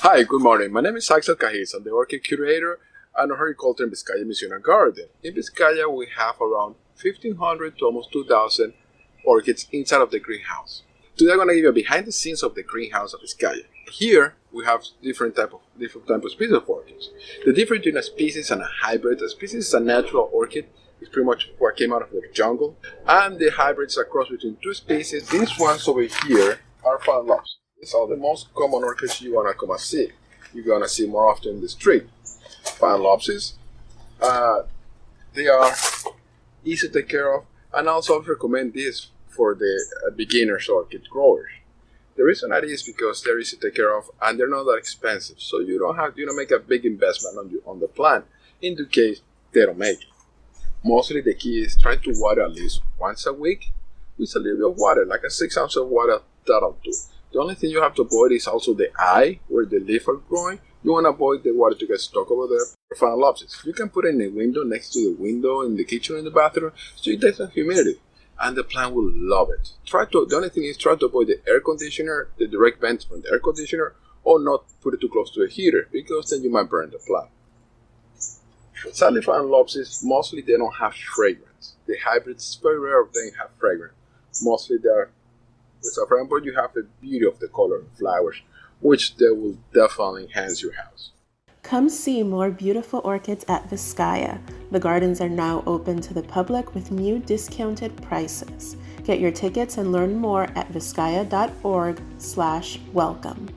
Hi, good morning. My name is Axel Cajiz. I'm the orchid curator and horticulture in Vizcaya Museum and Garden. In Vizcaya, we have around 1,500 to almost 2,000 orchids inside of the greenhouse. Today, I'm going to give you a behind the scenes of the greenhouse of Vizcaya. Here, we have different type of species of orchids. The difference between a species and a hybrid. A species is a natural orchid. It's pretty much what came out of the jungle. And the hybrids are crossed between two species. These ones over here are phalaenopsis. These are the most common orchids you want to come and see. You're going to see more often in the street. Phalaenopsis. They are easy to take care of, and also I recommend this for the beginners orchid growers. The reason that is because they're easy to take care of and they're not that expensive, so you don't make a big investment on the plant in the case they don't make it. Mostly the key is try to water at least once a week with a little bit of water, like a 6 ounces of water. That'll do. The only thing you have to avoid is also the eye where the leaves are growing. You want to avoid the water to get stuck over there. Phalaenopsis. You can put it in the window, next to the window, in the kitchen, in the bathroom, so it takes some humidity, and the plant will love it. The only thing is try to avoid the air conditioner, the direct vent from the air conditioner, or not put it too close to a heater, because then you might burn the plant. But sadly, Phalaenopsis, mostly they don't have fragrance. The hybrids, it's very rare of them have fragrance. Mostly they are with saffron, but you have the beauty of the color of flowers, which they will definitely enhance your house. Come see more beautiful orchids at Vizcaya. The gardens are now open to the public with new discounted prices. Get your tickets and learn more at vizcaya.org/welcome.